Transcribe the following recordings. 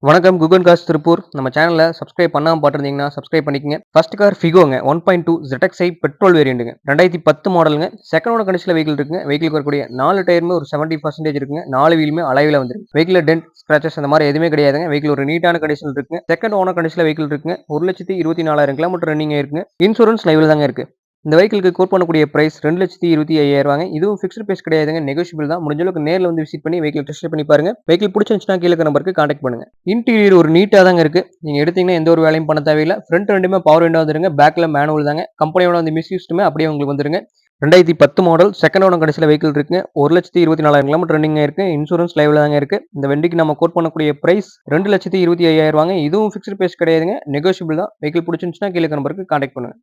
வணக்கம் குகன் காஸ் திருப்பூர். நம்ம சேனலை சப்ஸ்கிரைப் பண்ணாமல் பார்த்துருந்தீங்கன்னா சப்ஸ்கிரைப் பண்ணிக்கங்க. ஃபர்ஸ்ட் கார் ஃபிகோங்க 1.2 ZXi பெட்ரோல் வேரியண்ட்டுங்க 2010 மாடலுங்க. செகண்ட் ஓனர் கண்டிஷனில் வெஹிக்கிள் இருக்குங்க. வெஹிக்கிள் வரக்கூடிய 4 டயருமே ஒரு 70% இருக்குங்க. 4 வீலுமே அலைவில் வந்துருக்கு. வெஹிக்கிள் டென்ட் ஸ்கிராச்சஸ் அந்த மாதிரி எதுவுமே கிடையாதுங்க. வெஹிக்கிள் ஒரு நீட்டான கண்டிஷன் இருக்குங்க. செகண்ட் ஓனர் கண்டிஷனில் வெஹிக்கிள் இருக்குங்க. 1,24,000 கிலோமீட்டர் ரன்னிங் இருக்குங்க. இன்சூரன்ஸ் லைவில் தாங்க இருக்கு. இந்த வெஹிக்கிளுக்கு கோட் பண்ணக்கூடிய பிரைஸ் 2,25,000. இதுவும் ஃபிக்ஸ்டு பிரைஸ் கிடையாதுங்க. நெகோஷியபிள் தான். முடிஞ்ச அளவுக்கு நேரில் வந்து விசிட் பண்ணி வெஹிக்கிள் டெஸ்ட் பண்ணி பாருங்க. வெஹிக்கிள் பிடிச்சிருந்துச்சுன்னா கீழே இருக்க நம்பருக்கு கான்டாக்ட் பண்ணுங்க. இன்டீரியர் ஒரு நீட்டா தாங்க இருக்கு. நீங்க எடுத்தீங்கன்னா எந்த ஒரு வேலையும் பண்ண தேவையில்லை. ஃப்ரண்ட் ரெண்டுமே பவர் விண்டோ வந்துருங்க. பேக்ல மேனுவல் தாங்க. கம்பெனியோட வந்து மிஸ்யூஸ்டுமே அப்படியே உங்களுக்கு வந்துருங்க. 2010 மாடல் செகண்ட் ஓனர் கடைசியில் வெஹிக்கிள் இருக்குங்க. 1,24,000 கிலோமீட்டர் ரன்னிங் இருக்கு. இன்சூரன்ஸ் லைவ்ல தாங்க இருக்கு. இந்த வண்டிக்கு நம்ம கோட் பண்ணக்கூடிய பிரைஸ் 2,25,000. இதுவும் ஃபிக்ஸ்டு பிரைஸ் கிடையாதுங்க. நெகோஷியபிள் தான். வெஹிக்கிள் பிடிச்சிருந்துச்சுன்னா கீழே இருக்க நம்பருக்கு கான்டாக்ட் பண்ணுங்க.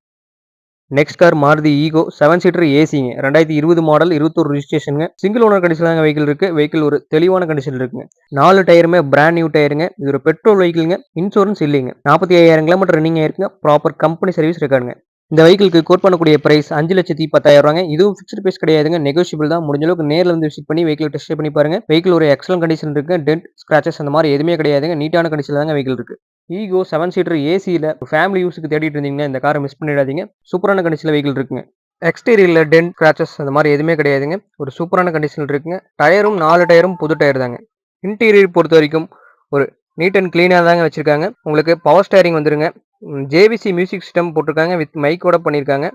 Next car Maruti Eeco 7 seater ஏசிங்க 2020 மாடல் 21 ரிஜிஸ்ட்ரேஷனுங்க. சிங்கிள் ஓனர் கண்டிஷன் தாங்க வெஹிக்கிள் இருக்கு. வெஹிக்கிள் ஒரு தெளிவான கண்டிஷன் இருக்குங்க. 4 டயருமே பிராண்ட் நியூ டயருங்க. இது ஒரு பெட்ரோல் வெஹிக்கிள்ங்க. இன்சூரன்ஸ் இல்லைங்க. 45,000 கிலோமீட்டர் ரன்னிங் ஆயிருக்குங்க. ப்ராப்பர் கம்பெனி சர்வீஸ் ரெக்கார்டுங்க. இந்த வெஹிக்கிளுக்கு கோட் பண்ணக்கூடிய பிரைஸ் 5,10,000. இதுவும் ஃபிக்ஸ்டு பிரைஸ் கிடையாதுங்க. நெகோஷியபிள் தான். முடிஞ்ச அளவுக்கு நேரில் வந்து விசிட் பண்ணி வெஹிக்கிள் டெஸ்ட் பண்ணி பாருங்க. வெஹிக்கிள் ஒரு எக்ஸலன்ட் கண்டிஷன் இருக்கு. டென்ட் ஸ்கிராச்சஸ் அந்த மாதிரி எதுவுமே கிடையாதுங்க. நீட்டான கண்டிஷன் தாங்க வெஹிக்கிள் இருக்கு. ஈகோ 7 சீட்டர் ஏசியில் ஃபேமிலி யூஸுக்கு தேடிட்டு இருந்தீங்கன்னா இந்த காரை மிஸ் பண்ணிடாதீங்க. சூப்பரான கண்டிஷனில் வெஹிக்கிள் இருக்குங்க. எக்ஸ்டீரியரில் டென்ட் ஸ்கிராச்சஸ் அந்த மாதிரி எதுவுமே கிடையாதுங்க. ஒரு சூப்பரான கண்டிஷனில் இருக்குங்க. டயரும் 4 டயரும் புது டயர் தாங்க. இன்டீரியர் பொறுத்த வரைக்கும் ஒரு நீட் அண்ட் கிளீனாக தாங்க வச்சிருக்காங்க. உங்களுக்கு பவர் ஸ்டேரிங் வந்துருங்க. ஜேவிசி மியூசிக் சிஸ்டம் போட்டிருக்காங்க. வித் மைக்கோட பண்ணியிருக்காங்க.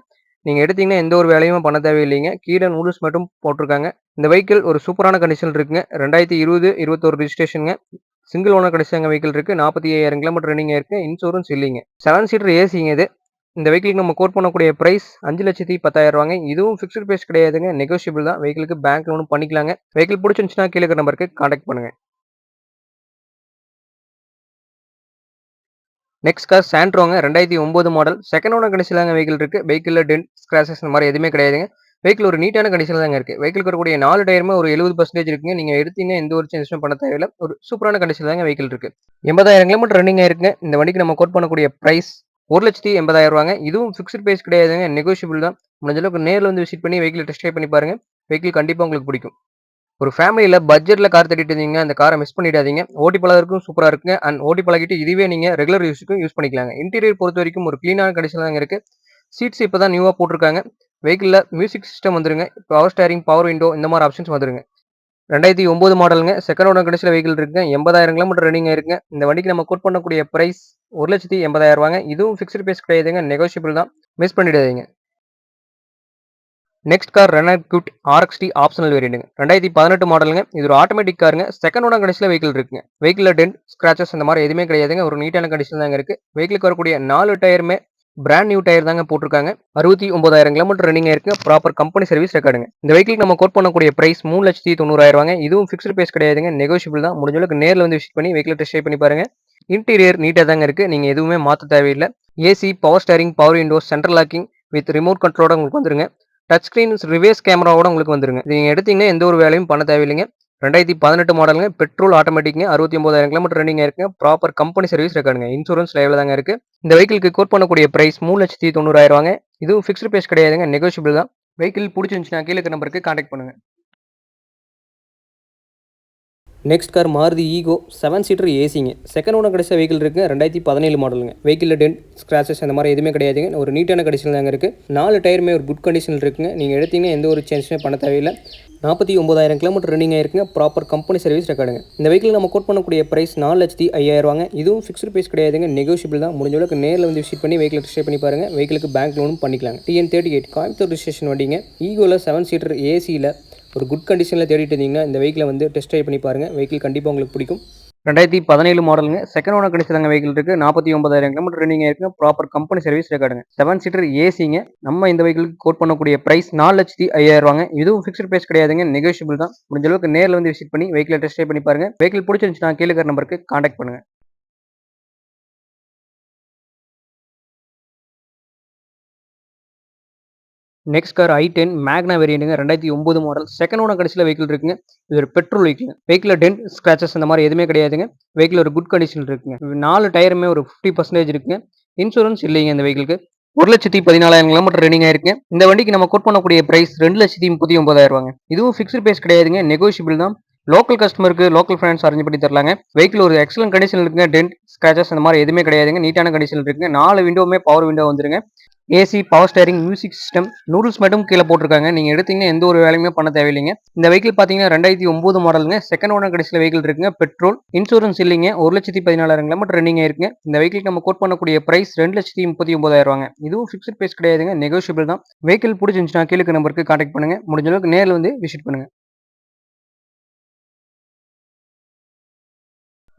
நீங்கள் எடுத்தீங்கன்னா எந்த ஒரு வேலையும் பண்ண தேவையில்லைங்க. கீழே நூடுல்ஸ் மட்டும் போட்டிருக்காங்க. இந்த வெஹிக்கிள் ஒரு சூப்பரான கண்டிஷன் இருக்குங்க. 2020-21 ரிஜிஸ்ட்ரேஷனுங்க. சிங்கிள் ஓனர் கண்டிஷன் வெஹிக்கிள் இருக்கு. 45,000 கிலோமீட்டர் ரன்னிங் இருக்கு. இன்சூரன்ஸ் இல்லைங்க. 7 சீட்டர் ஏசிங்க இது. இந்த வெஹிக்கிளுக்கு நம்ம கோட் பண்ணக்கூடிய பிரைஸ் 5,10,000. இதுவும் ஃபிக்ஸ்டு பிரைஸ் கிடையாதுங்க. நெகோஷியபிள் தான். வெஹிக்கிளுக்கு பேங்க் லோனும் பண்ணிக்கலாங்க. வெஹிக்கிள் பிடிச்சிருந்துச்சுன்னா கீழே இருக்கிற நம்பருக்கு கான்டாக்ட் பண்ணுங்க. நெக்ஸ்ட் கார் சாண்ட்ரோங்க 2009 மாடல் செகண்ட் ஓனர் கண்டிஷன் தாங்க வெஹிக்கிள் இருக்கு. வெஹிக்கிள் டென்ட் ஸ்கிராச்சஸ் இந்த மாதிரி எதுவுமே கிடையாதுங்க. வெஹிக்கிள் ஒரு நீட்டான கண்டிஷன் தாங்க இருக்கு. வெஹிக்கிள் இருக்கக்கூடிய 4 டயருமே ஒரு 70% இருக்குங்க. நீங்க எடுத்தீங்கன்னா எந்த ஒரு சேஞ்சஸும் பண்ண தேவையில்லை. ஒரு சூப்பரான கண்டிஷன் தாங்க வெஹிக்கிள் இருக்கு. 80,000 கிலோமீட்டர் ரன்னிங் ஆயிருக்குங்க. இந்த வண்டிக்கு நம்ம கோட் பண்ணக்கூடிய பிரைஸ் 1,80,000. இதுவும் ஃபிக்ஸ்டு பிரைஸ் கிடையாதுங்க. நெகோஷியபிள் தான். முடிஞ்ச அளவுக்கு நேரில் வந்து விசிட் பண்ணி வெஹிக்கிள் டெஸ்ட் ட்ரைவ் பண்ணி பாருங்க. வெஹிக்கிள் கண்டிப்பாக உங்களுக்கு பிடிக்கும். ஒரு ஃபேமிலியில் பட்ஜெட்டில் கார் தேடிட்டு இருந்தீங்கன்னா அந்த காரை மிஸ் பண்ணிடாதீங்க. ஓட்டி பழகிறதுக்கும் சூப்பராக இருக்குங்க. அண்ட் ஓட்டி பழகிட்டு இதுவே நீங்கள் ரெகுலர் யூஸுக்கும் யூஸ் பண்ணிக்கலாங்க. இன்டீரியர் பொறுத்த வரைக்கும் ஒரு க்ளீனான கண்டிஷன் தாங்க இருக்குது. சீட்ஸ் இப்போ தான் நியூவாக போட்டிருக்காங்க. வெஹிக்கிளில் மியூசிக் சிஸ்டம் வந்துருங்க. பவர் ஸ்டேரிங், பவர் விண்டோ இந்த மாதிரி ஆப்ஷன்ஸ் வந்துருங்க. 2009 மாடலுங்க. செகண்ட் ஓனர் கண்டிஷனில் வெஹிக்கிள் இருக்குங்க. 80,000 கிலோமீட்டர் ரன்னிங் இருக்குங்க. இந்த வண்டிக்கு நம்ம கோட் பண்ணக்கூடிய பிரைஸ் 1,80,000. இதுவும் ஃபிக்ஸ்டு பிரைஸ் கிடையாதுங்க. நெகோஷியபிள் தான். மிஸ் பண்ணிடாதீங்க. Next car Renault Kwid RXT optional வேரியண்ட்டுங்க 2018 மாடலுங்க. இது ஒரு ஆட்டோமேட்டிக் காருங்க. செகண்ட் ஓனர் கண்டிஷனில் வெஹிக்கிள் இருக்குங்க. வெஹிக்கிள் டென்ட் ஸ்கிராச்சஸ் அந்த மாதிரி எதுவுமே கிடையாதுங்க. ஒரு நீட்டான கண்டிஷன் தாங்க இருக்கு. வெஹிக்கிளுக்கு வரக்கூடிய 4 டயருமே பிராண்ட் நியூ டயர் தாங்க போட்டிருக்காங்க. 69,000 கிலோமீட்டர் ரன்னிங் இருக்கு. ப்ராப்பர் கம்பெனி சர்வீஸ் ரெக்கார்டுங்க. இந்த வெஹிக்கிள் நம்ம கோட் பண்ணக்கூடிய பிரைஸ் 3,90,000. இதுவும் ஃபிக்ஸ்டு பிரைஸ் கிடையாதுங்க. நெகோஷியபிள் தான். முடிஞ்ச அளவுக்கு நேரில் வந்து விசிட் பண்ணி வெஹிக்கிள் டெஸ்ட் ட்ரைவ் பண்ணி பாருங்க. இன்டீரியர் நீட்டாக தாங்க இருக்கு. நீங்க எதுவுமே மாற்ற தேவையில்லை. AC, power steering, power windows, central locking with remote கண்ட்ரோட உங்களுக்கு வந்துருங்க. டச் ஸ்கிரீன் ரிவர்ஸ் கேமராவோட உங்களுக்கு வந்துருங்க. நீங்க எடுத்தீங்கன்னா எந்த ஒரு வேலையும் பண்ண தேவையில்லைங்க. 2018 மாடலுங்க. பெட்ரோல் ஆட்டோமேட்டிக்ங்க. 69,000 கிலோமீட்டர் ரன்னிங் இருக்குங்க. ப்ராப்பர் கம்பெனி சர்வீஸ் ரெக்கார்டுங்க. இன்சூரன்ஸ் லைவ்ல தாங்க இருக்கு. இந்த வெஹிக்கிளுக்கு கோட் பண்ணக்கூடிய பிரைஸ் 3,90,000. இதுவும் ஃபிக்ஸ்டு பிரைஸ் கிடையாதுங்க. நெகோஷியபிள் தான். வெஹிக்கிள் பிடிச்சிருந்துச்சுன்னா கீழே இருக்க நம்பருக்கு கான்டாக்ட் பண்ணுங்க. Next car Maruti Eeco 7 seater ஏசிங்க. செகண்ட் ஓனர் கடைசி வெஹிக்கிள் இருக்குங்க. 2017 மாடலுங்க. வெஹிக்கிள் டென்ட் ஸ்கிராச்சஸ் அந்த மாதிரி எதுவுமே கிடையாதுங்க. ஒரு நீட்டான கண்டிஷன் தாங்க இருக்குது. 4 டயருமே ஒரு குட் கண்டிஷனில் இருக்குங்க. நீங்கள் எடுத்தீங்கன்னா எந்த ஒரு சேஞ்சுமே பண்ண தேவையில்லை. 49,000 கிலோமீட்டர் ரன்னிங் ஆயிருக்குங்க. ப்ராப்பர் கம்பெனி சர்வீஸ் ரெக்கார்டுங்க. இந்த வெஹிக்கிள் நம்ம கோட் பண்ணக்கூடிய பிரைஸ் 4,05,000. இதுவும் ஃபிக்ஸ்டு பிரைஸ் கிடையாதுங்க. நெகோஷியபிள் தான். முடிஞ்ச அளவுக்கு நேரில் வந்து விசிட் பண்ணி வெஹிக்கிள் டெஸ்ட் பண்ணி பாருங்க. வெஹிக்கிளுக்கு பேங்க் லோனும் பண்ணிக்கலாங்க. TN38 கோயம்புத்தூர் ரிஜிஸ்ட்ரேஷன் வண்டிங்க. ஈகோவில் 7 சீட்டர் ஏசியில் ஒரு குட் கண்டிஷனில் தேடிட்டு இருந்தீங்கன்னா இந்த வெஹிக்கிளை வந்து டெஸ்ட் ட்ரைவ் பண்ணி பாருங்கள். வெஹிக்கிள் கண்டிப்பாக உங்களுக்கு பிடிக்கும். 2017 மாடலுங்க. செகண்ட் ஓனர் கண்டிஷன் தாங்க வெஹிக்கிள் இருக்குது. 49,000 கிலோமீட்டர் ரன்னிங் ஆயிருக்குங்க. ப்ராப்பர் கம்பெனி சர்வீஸ் ரெக்கார்டுங்க. 7 சீட்டர் ஏசிங்க. நம்ம இந்த வெஹிக்கிளுக்கு கோட் பண்ணக்கூடிய பிரைஸ் 4,05,000. இதுவும் ஃபிக்ஸ்டு பிரைஸ் கிடையாதுங்க. நெகோஷியபிள் தான். முடிஞ்ச அளவுக்கு நேரில் வந்து விசிட் பண்ணி வெஹிக்கிளை டெஸ்ட் ட்ரைவ் பண்ணி பாருங்கள். வெஹிக்கிள் பிடிச்சிருந்துச்சுன்னா கீழே இருக்கிற நம்பருக்கு கான்டாக்ட் பண்ணுங்கள். நெக்ஸ்ட் கார் i10 மேக்னா வேரியண்ட்டுங்க. 2009 மாடல் செகண்ட் ஓனர் கண்டிஷனில் வெஹிக்கிள் இருக்குங்க. இது ஒரு petrol vehicle. Vehicle dent scratches அந்த மாதிரி எதுவுமே கிடையாதுங்க. வெஹிக்கிள் ஒரு குட் கண்டிஷன் இருக்குங்க. 4 டயருமே ஒரு 50% இருக்குங்க. இன்சூரன்ஸ் இல்லைங்க இந்த வெஹிக்கிளுக்கு. 1,14,000 கிலோமீட்டர் ரன்னிங் ஆயிருக்கு. இந்த வண்டிக்கு நம்ம கோட் பண்ணக்கூடிய பிரைஸ் 2,39,000. இதுவும் ஃபிக்ஸ்டு பிரைஸ் கிடையாதுங்க. நெகோஷியபிள் தான். லோக்கல் கஸ்டமருக்கு லோக்கல் ஃபைனான்ஸ் அரேஞ்ச் பண்ணி தரலாங்க. வெஹிக்கிள் ஒரு எக்ஸலன்ட் கண்டிஷன் இருக்குங்க. டென்ட், ஸ்கிராச்சஸ் அந்த மாதிரி எதுவுமே கிடையாதுங்க. நீட்டான கண்டிஷன் இருக்குங்க. 4 விண்டோவுமே பவர் விண்டோ வந்துருங்க. AC, power steering, music system, noodles மட்டும் கீழே போட்டிருக்காங்க. நீங்க எடுத்தீங்கன்னா எந்த ஒரு வேலையுமே பண்ண தேவையில்லைங்க. இந்த வெஹிக்கிள் பாத்தீங்கன்னா 2009 மாடலுங்க. செகண்ட் ஓனர் கண்டிஷன்ல வெஹிக்கிள் இருக்குங்க. பெட்ரோல், இன்சூரன்ஸ் இல்லைங்க. 1,14,000 கிலோமீட்டர் ரன்னிங் ஆயிருக்குங்க. இந்த வெஹிக்கிள் நம்ம கோட் பண்ணக்கூடிய பிரைஸ் 2,39,000 இதுவும் ஃபிக்ஸ்ட் பிரைஸ் கிடையாதுங்க. நெகோஷியபிள் தான். வெஹிக்கிள் பிடிச்சிருந்துச்சுன்னா கீழே நம்பருக்கு கான்டாக்ட் பண்ணுங்க. முடிஞ்ச அளவுக்கு நேரில் வந்து விசிட் பண்ணுங்க.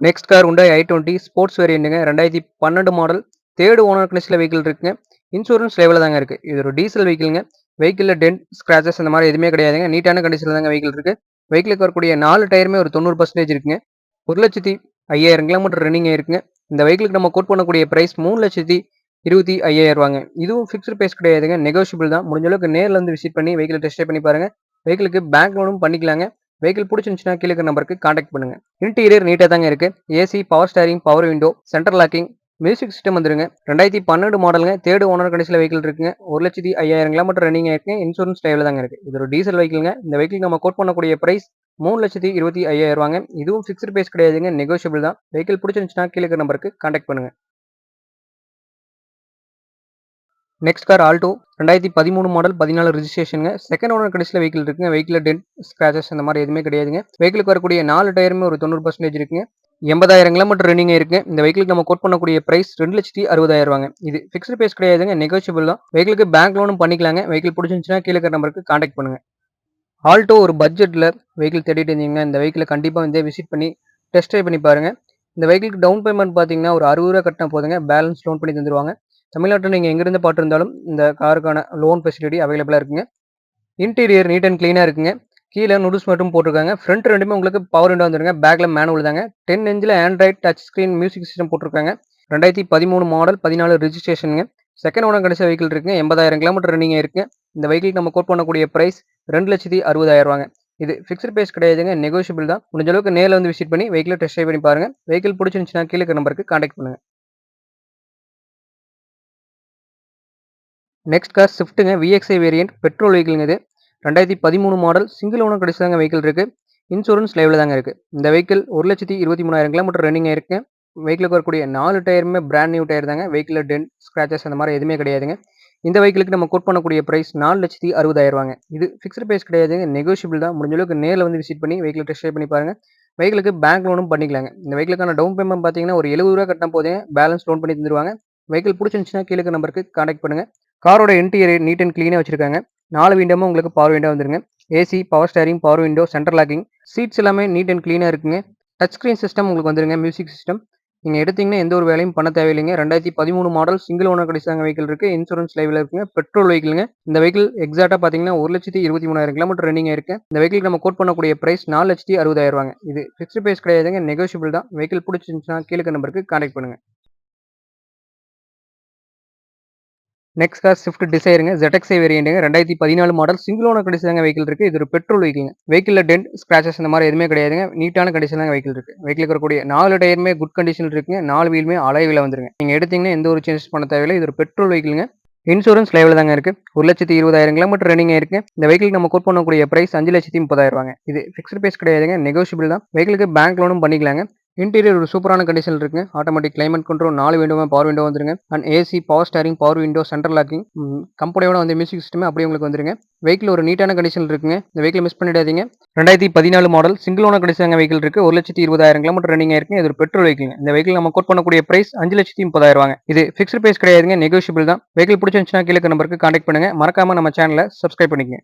Next car Hyundai i20 sports வேரியண்ட்டுங்க. 2012 மாடல். தேர்ட் ஓனர் கண்டிஷன்ல வெஹிக்கிள் இருக்குங்க. இன்சூரன்ஸ் லெவலில் தாங்க இருக்கு. இது ஒரு டீசல் வெஹிக்கிள்ங்க. வெஹிக்கிளில் டென்ட், ஸ்கிராச்சஸ் அந்த மாதிரி எதுவுமே கிடையாதுங்க. நீட்டான கண்டிஷனில் தாங்க வெஹிக்கிள் இருக்கு. வெஹிக்கிளுக்கு வரக்கூடிய 4 டயருமே ஒரு 90% இருக்குங்க. 1,05,000 கிலோமீட்டர் ரன்னிங் ஆயிருக்குங்க. இந்த வெஹிக்கிளுக்கு நம்ம கோட் பண்ணக்கூடிய பிரைஸ் 3,25,000 இதுவும் ஃபிக்ஸ்ட் பிரைஸ் கிடையாதுங்க. நெகோஷியபிள் தான். முடிஞ்ச அளவுக்கு நேரில் வந்து விசிட் பண்ணி வெஹிக்கிள் டெஸ்ட் ட்ரைவ் பண்ணி பாருங்க. வெஹிக்கிளுக்கு பேங்க் லோனும் பண்ணிக்கலாங்க. வெஹிக்கிள் பிடிச்சிருந்துச்சுன்னா கீழே இருக்கிற நம்பருக்கு கான்டாக்ட் பண்ணுங்க. இன்டீரியர் நீட்டாக தாங்க இருக்கு. AC, power steering, power window, centre locking, music system வந்துருங்க. 2012 மாடலுங்க. தேர்ட் ஓனர் கண்டிஷன்ல வெஹிக்கிள் இருக்குங்க. 1,05,000 கிலோமீட்டர் ரன்னிங் ஆயிருக்குங்க. இன்சூரன்ஸ் டைவ்ல தாங்க இருக்கு. இது ஒரு டீசல் வெஹிக்கிள்ங்க. இந்த வெஹிக்கிள் நம்ம கோட் பண்ணக்கூடிய பிரைஸ் 3,25,000 இதுவும் ஃபிக்ஸ்ட் பிரைஸ் கிடையாதுங்க. நெகோஷியபிள் தான். வெஹிக்கிள் பிடிச்சிருந்துச்சுன்னா கீழே இருக்கிற நம்பருக்கு கான்டாக்ட் பண்ணுங்க. நெக்ஸ்ட் கார் ஆல்டோ 2013 மாடல் 14 ரெஜிஸ்ட்ரேஷனுங்க. செகண்ட் ஓனர் கண்டிஷன்ல வெஹிக்கிள் இருக்குங்க. வெஹிக்கிள் டென்ட், ஸ்கிராச்சஸ் அந்த மாதிரி எதுவுமே கிடையாதுங்க. வெஹிக்கிளுக்கு வரக்கூடிய 4 டயருமே ஒரு 90% இருக்குங்க. 80,000 கிலோமீட்டர் ரன்னிங் இருக்கு. இந்த வெஹிக்கிளுக்கு நம்ம கோட் பண்ணக்கூடிய பிரைஸ் 2,60,000 இது ஃபிக்ஸ்ட் பிரைஸ் கிடையாதுங்க. நெகோஷியபிள் தான். வெஹிக்கிளுக்கு பேங்க் லோனும் பண்ணிக்கலாங்க. வெஹிக்கிள் பிடிச்சிருந்துச்சுன்னா கீழே இருக்கிற நம்பருக்கு கான்டாக்ட் பண்ணுங்க. ஆல்டோ ஒரு பட்ஜெட்ல வெஹிக்கிள் தேடிட்டு இருந்தீங்கன்னா இந்த வெஹிக்கிளை கண்டிப்பா வந்து விசிட் பண்ணி டெஸ்ட் ட்ரைவ் பண்ணி பாருங்க. இந்த வெஹிக்கிளுக்கு டவுன் பேமெண்ட் பார்த்தீங்கன்னா ஒரு 60 ரூபா கட்டினா போதுங்க. பேலன்ஸ் லோன் பண்ணி தந்துருவாங்க. தமிழ்நாட்டில் நீங்கள் எங்கிருந்து பார்த்துருந்தாலும் இந்த காருக்கான லோன் ஃபெசிலிட்டி அவைலபிளாக இருக்குங்க. இன்டீரியர் நீட் அண்ட் க்ளீனாக இருக்குங்க. கீழே நூடுல்ஸ் மட்டும் போட்டிருக்காங்க. ஃப்ரண்ட் ரெண்டுமே உங்களுக்கு பவர் விண்டோ வந்துருங்க. பேக்கில் மேனுவல் தாங்க. 10 இன்ச்சில் Android touch screen music system போட்டிருக்காங்க. 2013 மாடல் 14 ரெஜிஸ்ட்ரேஷனுங்க. செகண்ட் ஓனர் கடைசி வெஹிக்கிள் இருக்குங்க. 80,000 கிலோமீட்டர் ரன்னிங் இருக்குங்க. இந்த வெஹிக்கிள் நம்ம கோட் பண்ணக்கூடிய பிரைஸ் 2,60,000 இது ஃபிக்ஸ்ட் பிரைஸ் கிடையாதுங்க. நெகோஷியபிள் தான். முடிஞ்ச அளவுக்கு நேரில் வந்து விசிட் பண்ணி வெஹிக்கிள் டெஸ்ட் ட்ரைவ் பண்ணி பாருங்க. வெஹிக்கிள் பிடிச்சிருந்துச்சுன்னா கீழே இருக்கிற நம்பருக்கு கான்டாக்ட் பண்ணுங்க. நெக்ஸ்ட் கார் ஸ்விஃப்ட்டுங்க. விஎக்ஸ்ஐ வேரியன்ட் பெட்ரோல் வெஹிக்கிள்ங்க இது. 2013 மாடல் சிங்கிள் ஓனர் கடைசி தாங்க வெஹிக்கிள் இருக்கு. இன்சூரன்ஸ் லைவ்ல தாங்க இருக்கு. இந்த வெஹிக்கிள் 1,23,000 கிலோமீட்டர் ரன்னிங் ஆயிருக்கு. வெஹிக்கிளுக்கு வரக்கூடிய 4 டயருமே பிராண்ட் நியூ டயர் தாங்க. வெஹிக்கிள் டென்ட், ஸ்கிராச்சஸ் அந்த மாதிரி எதுவுமே கிடையாதுங்க. இந்த வெஹிக்கிளுக்கு நம்ம கோட் பண்ணக்கூடிய பிரைஸ் 4,60,000 இது ஃபிக்ஸ்ட் பிரைஸ் கிடையாதுங்க. நெகோஷியபிள் தான். முடிஞ்ச அளவுக்கு நேரில் வந்து விசிட் பண்ணி வெஹிக்கிள் டெஸ்ட் ட்ரைவ் பண்ணி பாருங்க. வெஹிக்கிளுக்கு பேங்க் லோனும் பண்ணிக்கலாங்க. இந்த வெஹிக்கிளுக்கான டவுன் பேமெண்ட் பார்த்தீங்கன்னா ஒரு 70 ரூபா கட்டினா போதுங்க. பேலன்ஸ் லோன் பண்ணி தந்துருவாங்க. வெஹிக்கிள் பிடிச்சிருந்துச்சுன்னா கீழே இருக்க நம்பருக்கு கான்டாக்ட் பண்ணுங்க. காரோட இன்டீரியர் நீட் அண்ட் க்ளீனாக வச்சிருக்காங்க. 4 விண்டோமும் உங்களுக்கு பவர் விண்டோ வந்துருங்க. AC, power steering, power window, centre locking, seats எல்லாமே நீட் அண்ட் க்ளீனாக இருக்குங்க. டச் ஸ்க்ரீன் சிஸ்டம் உங்களுக்கு வந்துருங்க. மியூசிக் சிஸ்டம் நீங்கள் எடுத்தீங்கன்னா எந்த ஒரு வேலையும் பண்ண தேவையில்லைங்க. 2013 மாடல் சிங்கிள் ஓனர் கடைசிதாங்க வெஹிக்கிள் இருக்குது. இன்சூரன்ஸ் லைவில் இருக்குங்க. பெட்ரோல் வெஹிக்கிளுங்க. இந்த வெஹிக்கிள் எக்ஸாக்டாக பார்த்தீங்கன்னா 1,23,000 கிலோமீட்டர் ரன்னிங் ஆயிருக்கு. இந்த வெஹிக்கிள் நம்ம கோட் பண்ணக்கூடிய பிரைஸ் 4,60,000 இது ஃபிக்ஸ்ட் பிரைஸ் கிடையாதுங்க. நெகோஷியபிள் தான். வெஹிக்கிள் பிடிச்சிருந்துச்சுன்னா கீழே நம்பருக்கு கான்டாக்ட் பண்ணுங்க. நெக்ஸ்ட் கார் ஸ்விஃப்ட் டிசைருங்க. ZXi வேரியண்ட்டுங்க. 2014 மாடல் சிங்கிள் ஓனர் கண்டிஷன் தாங்க வெஹிக்கிள் இருக்கு. இது ஒரு பெட்ரோல் வெஹிக்கிள்ங்க. வெஹிக்கிள்ல டென்ட், ஸ்கிராச்சஸ் இந்த மாதிரி எதுவுமே கிடையாதுங்க. நீட்டான கண்டிஷன் தாங்க வெஹிக்கிள் இருக்கு. வெஹிக்கிளுக்கு வரக்கூடிய 4 டயருமே குட் கண்டிஷன் இருக்குங்க. 4 வீலுமே அலாய் வீல வந்துருங்க. நீங்க எடுத்தீங்கன்னா எந்த ஒரு சேஞ்சஸ் பண்ண தேவையில்லை. இது ஒரு பெட்ரோல் வெஹிக்கிள்ங்க. இன்சூரன்ஸ் லைவ்ல தாங்க இருக்கு. 1,20,000 கிலோமீட்டர் ரன்னிங் ஆயிருக்கு. இந்த வெஹிக்கிள் நம்ம கோட் பண்ணக்கூடிய பிரைஸ் 5,30,000 இது ஃபிக்ஸ்ட் பிரைஸ் கிடையாதுங்க. நெகோஷியபிள் தான். வெஹிக்கிளுக்கு பேங்க் லோனும் பண்ணிக்கலாங்க. இன்டீரியர் ஒரு சூப்பரான கண்டிஷன் இருக்குங்க. ஆட்டோமேட்டிக் கிளைமேட் கண்ட்ரோல் 4 விண்டோமே பவர் விண்டோ வந்துருங்க. And AC, power steering, power window, central locking, கம்பெனியோட வந்து மியூசிக் சிஸ்டமே அப்படியே உங்களுக்கு வந்துருங்க. வெஹிக்கிள் ஒரு நீட்டான கண்டிஷன் இருக்குங்க. இந்த வெஹிக்கிள் மிஸ் பண்ணிடாதீங்க. 2014 model single owner condition vehicle இருக்கு. 1,20,000 கிலோமீட்டர் ரன்னிங் ஆயிருக்கு. இது ஒரு பெட்ரோல் வெஹிக்கிள். இந்த வெஹிக்கிள் நம்ம கோட் பண்ணக்கூடிய பிரைஸ் 5,30,000 இது ஃபிக்ஸ்ட் பிரைஸ் கிடையாதுங்க. நெகோஷியபிள் தான். வெஹிக்கிள் பிடிச்சிருந்துச்சுன்னா கீழே நம்பருக்கு கான்டாக்ட் பண்ணுங்க. மறக்காம நம்ம சேனலை சப்ஸ்கிரைப் பண்ணிக்கங்க.